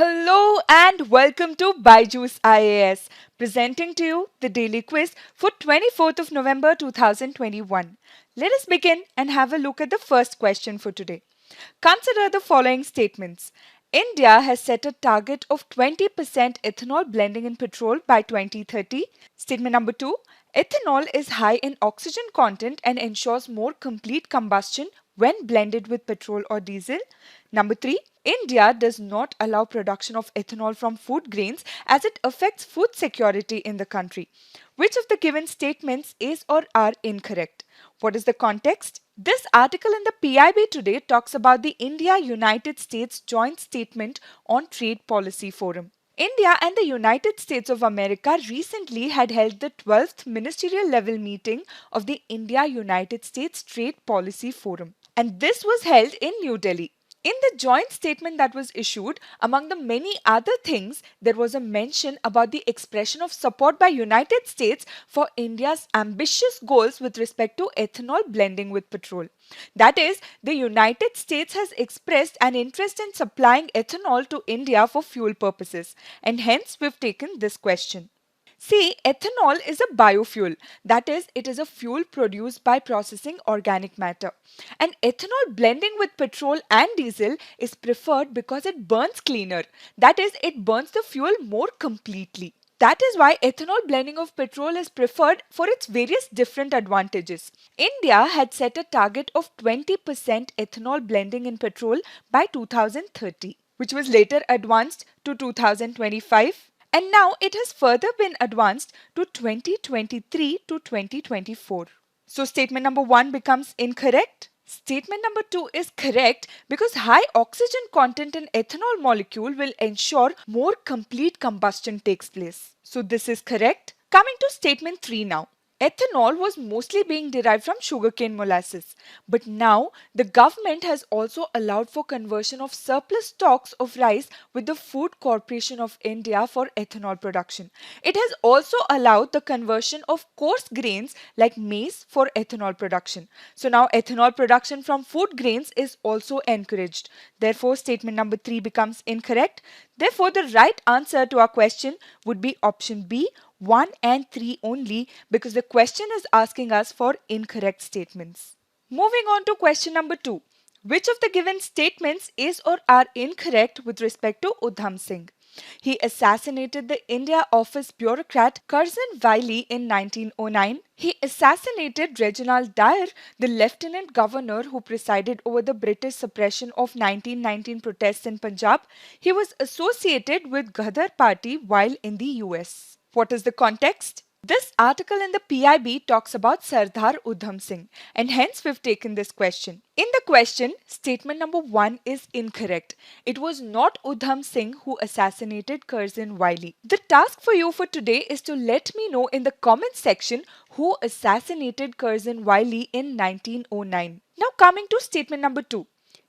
Hello and welcome to BYJU'S IAS, presenting to you the daily quiz for 24th of November 2021. Let us begin and have a look at the first question for today. Consider the following statements. India has set a target of 20% ethanol blending in petrol by 2030. Statement number 2. Ethanol is high in oxygen content and ensures more complete combustion when blended with petrol or diesel. Number 3. India does not allow production of ethanol from food grains as it affects food security in the country. Which of the given statements is or are incorrect? What is the context? This article in the PIB today talks about the India-United States Joint Statement on Trade Policy Forum. India and the United States of America recently had held the 12th ministerial level meeting of the India-United States Trade Policy Forum. And this was held in New Delhi. In the joint statement that was issued, among the many other things, there was a mention about the expression of support by United States for India's ambitious goals with respect to ethanol blending with petrol. That is, the United States has expressed an interest in supplying ethanol to India for fuel purposes, and hence we've taken this question. See, ethanol is a biofuel. That is, it is a fuel produced by processing organic matter. And ethanol blending with petrol and diesel is preferred because it burns cleaner. That is, it burns the fuel more completely. That is why ethanol blending of petrol is preferred for its various different advantages. India had set a target of 20% ethanol blending in petrol by 2030, which was later advanced to 2025. And now it has further been advanced to 2023 to 2024. So statement number 1 becomes incorrect. Statement number 2 is correct because high oxygen content in ethanol molecule will ensure more complete combustion takes place. So this is correct. Coming to statement 3 now. Ethanol was mostly being derived from sugarcane molasses, but now the government has also allowed for conversion of surplus stocks of rice with the Food Corporation of India for ethanol production. It has also allowed the conversion of coarse grains like maize for ethanol production. So now ethanol production from food grains is also encouraged. Therefore, statement number 3 becomes incorrect. Therefore, the right answer to our question would be option B, 1 and 3 only, because the question is asking us for incorrect statements. Moving on to question number 2. Which of the given statements is or are incorrect with respect to Udham Singh? He assassinated the India Office bureaucrat Curzon Wiley in 1909. He assassinated Reginald Dyer, the Lieutenant Governor who presided over the British suppression of 1919 protests in Punjab. He was associated with Ghadar party while in the US. What is the context? This article in the PIB talks about Sardar Udham Singh, and hence we've taken this question. In the question, statement number 1 is incorrect. It was not Udham Singh who assassinated Curzon Wiley. The task for you for today is to let me know in the comment section who assassinated Curzon Wiley in 1909. Now coming to statement number 2.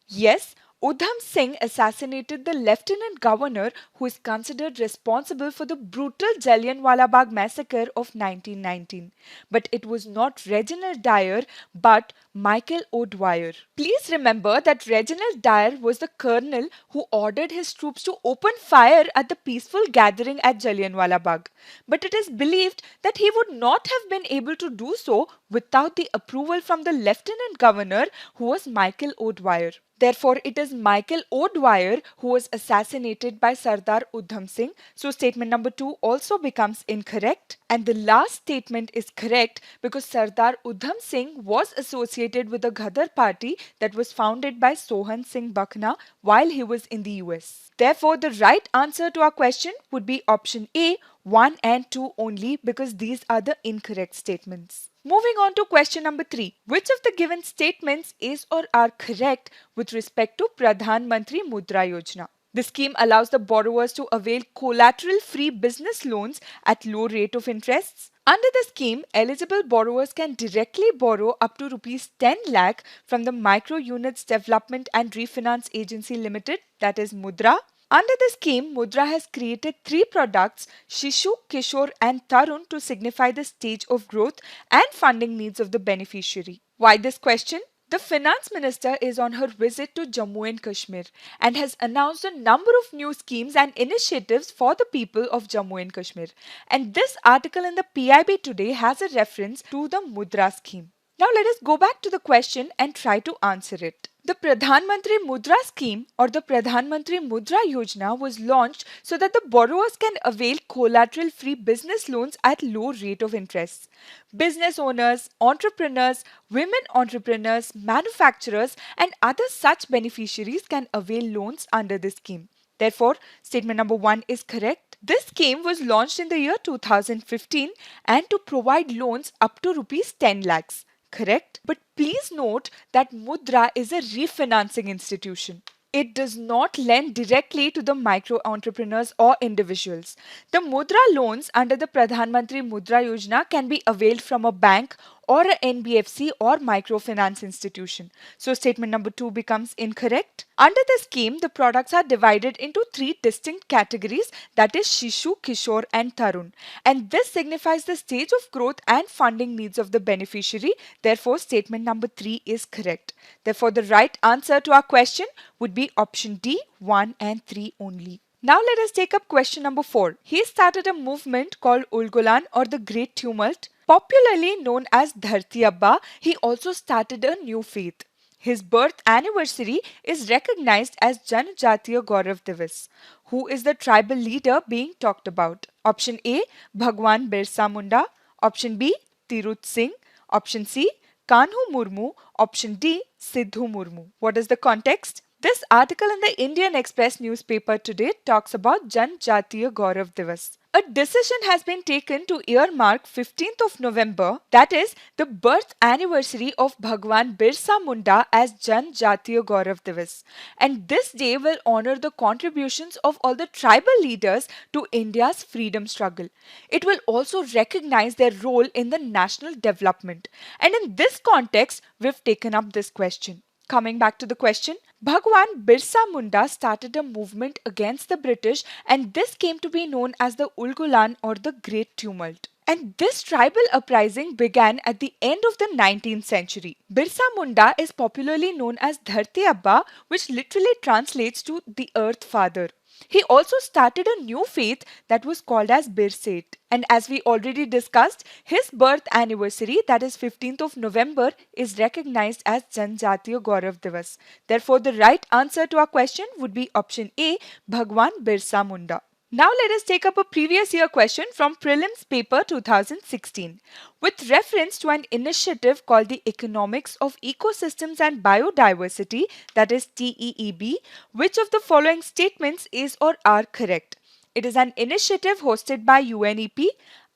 Yes, Udham Singh assassinated the Lieutenant Governor who is considered responsible for the brutal Jallianwala Bagh massacre of 1919. But it was not Reginald Dyer but Michael O'Dwyer. Please remember that Reginald Dyer was the colonel who ordered his troops to open fire at the peaceful gathering at Jallianwala Bagh. But it is believed that he would not have been able to do so without the approval from the Lieutenant Governor who was Michael O'Dwyer. Therefore, it is Michael O'Dwyer who was assassinated by Sardar Udham Singh. So, statement number 2 also becomes incorrect. And the last statement is correct because Sardar Udham Singh was associated with the Ghadar party that was founded by Sohan Singh Bakhna while he was in the US. Therefore, the right answer to our question would be option A, 1 and 2 only, because these are the incorrect statements. Moving on to question number 3. Which of the given statements is or are correct with respect to Pradhan Mantri Mudra Yojana? The scheme allows the borrowers to avail collateral-free business loans at low rate of interests. Under the scheme, eligible borrowers can directly borrow up to Rs 10 lakh from the Micro Units Development and Refinance Agency Limited, that is Mudra. Under the scheme, Mudra has created 3 products, Shishu, Kishore and Tarun, to signify the stage of growth and funding needs of the beneficiary. Why this question? The finance minister is on her visit to Jammu and Kashmir and has announced a number of new schemes and initiatives for the people of Jammu and Kashmir. And this article in the PIB today has a reference to the Mudra scheme. Now let us go back to the question and try to answer it. The Pradhan Mantri Mudra scheme or the Pradhan Mantri Mudra Yojana was launched so that the borrowers can avail collateral-free business loans at low rate of interest. Business owners, entrepreneurs, women entrepreneurs, manufacturers and other such beneficiaries can avail loans under this scheme. Therefore, statement number 1 is correct. This scheme was launched in the year 2015 and to provide loans up to rupees 10 lakhs. Correct? But please note that Mudra is a refinancing institution. It does not lend directly to the micro entrepreneurs or individuals. The Mudra loans under the Pradhan Mantri Mudra Yojana can be availed from a bank or a NBFC or microfinance institution. So statement number 2 becomes incorrect. Under the scheme, the products are divided into 3 distinct categories, that is Shishu, Kishore and Tarun. And this signifies the stage of growth and funding needs of the beneficiary. Therefore, statement number 3 is correct. Therefore, the right answer to our question would be option D, 1 and 3 only. Now let us take up question number 4. He started a movement called Ulgulan or the Great Tumult. Popularly known as Dharti Abba, he also started a new faith. His birth anniversary is recognized as Janjatiya Gaurav Divas. Who is the tribal leader being talked about? Option A, Bhagwan Birsa Munda. Option B, Tirut Singh. Option C, Kanhu Murmu. Option D, Sidhu Murmu. What is the context? This article in the Indian Express newspaper today talks about Janjatiya Gaurav Divas. A decision has been taken to earmark 15th of November, that is the birth anniversary of Bhagwan Birsa Munda as Janjatiya Gaurav Divas. And this day will honor the contributions of all the tribal leaders to India's freedom struggle. It will also recognize their role in the national development. And in this context, we've taken up this question. Coming back to the question, Bhagwan Birsa Munda started a movement against the British and this came to be known as the Ulgulan or the Great Tumult. And this tribal uprising began at the end of the 19th century. Birsa Munda is popularly known as Dharti Abba, which literally translates to the Earth Father. He also started a new faith that was called as Birsait. And as we already discussed, his birth anniversary, that is 15th of November, is recognized as Janjatiya Gaurav Divas. Therefore, the right answer to our question would be option A, Bhagwan Birsa Munda. Now let us take up a previous year question from Prelims paper 2016. With reference to an initiative called the Economics of Ecosystems and Biodiversity, that is TEEB, which of the following statements is or are correct? It is an initiative hosted by UNEP,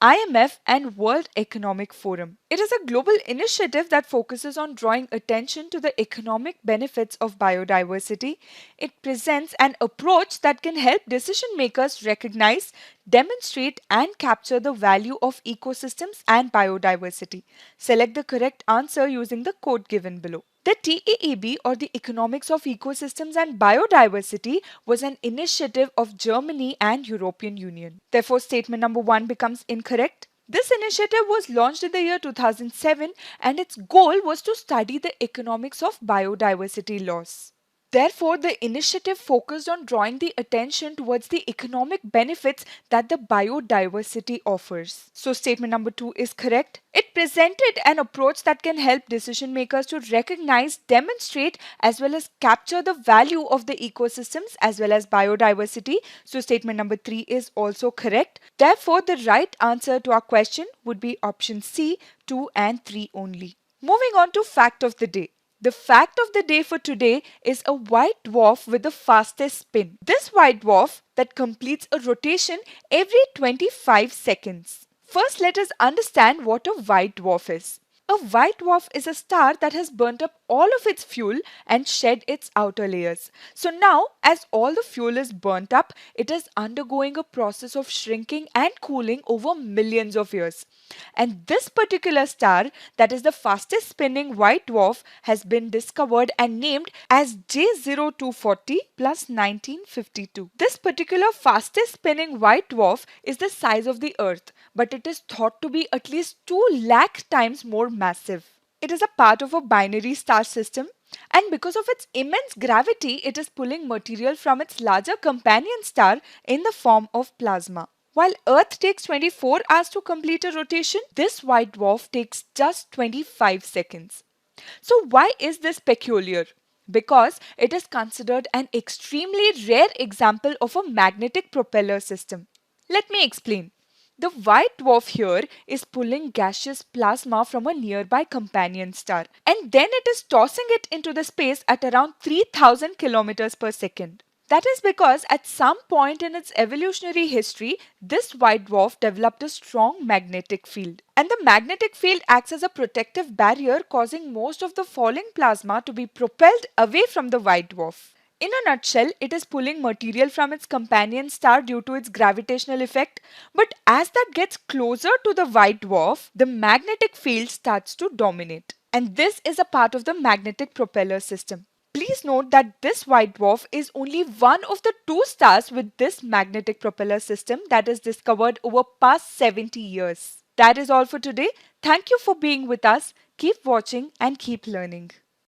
IMF and World Economic Forum. It is a global initiative that focuses on drawing attention to the economic benefits of biodiversity. It presents an approach that can help decision makers recognize, demonstrate and capture the value of ecosystems and biodiversity. Select the correct answer using the code given below. The TEEB or the Economics of Ecosystems and Biodiversity was an initiative of Germany and European Union. Therefore, statement number 1 becomes incorrect. This initiative was launched in the year 2007 and its goal was to study the economics of biodiversity loss. Therefore, the initiative focused on drawing the attention towards the economic benefits that the biodiversity offers. So, statement number 2 is correct. It presented an approach that can help decision makers to recognize, demonstrate, as well as capture the value of the ecosystems as well as biodiversity. So, statement number 3 is also correct. Therefore, the right answer to our question would be option C, 2 and 3 only. Moving on to fact of the day. The fact of the day for today is a white dwarf with the fastest spin. This white dwarf that completes a rotation every 25 seconds. First, let us understand what a white dwarf is. A white dwarf is a star that has burnt up all of its fuel and shed its outer layers. So now, as all the fuel is burnt up, it is undergoing a process of shrinking and cooling over millions of years. And this particular star, that is the fastest spinning white dwarf, has been discovered and named as J0240 plus 1952. This particular fastest spinning white dwarf is the size of the Earth, but it is thought to be at least 2 lakh times more massive. it is a part of a binary star system, and because of its immense gravity, it is pulling material from its larger companion star in the form of plasma. While Earth takes 24 hours to complete a rotation, this white dwarf takes just 25 seconds. So why is this peculiar? Because it is considered an extremely rare example of a magnetic propeller system. Let me explain. The white dwarf here is pulling gaseous plasma from a nearby companion star, and then it is tossing it into the space at around 3000 kilometers per second. That is because at some point in its evolutionary history, this white dwarf developed a strong magnetic field. And the magnetic field acts as a protective barrier, causing most of the falling plasma to be propelled away from the white dwarf. In a nutshell, it is pulling material from its companion star due to its gravitational effect, but as that gets closer to the white dwarf, the magnetic field starts to dominate. And this is a part of the magnetic propeller system. Please note that this white dwarf is only one of the two stars with this magnetic propeller system that is discovered over past 70 years. That is all for today. Thank you for being with us. Keep watching and keep learning.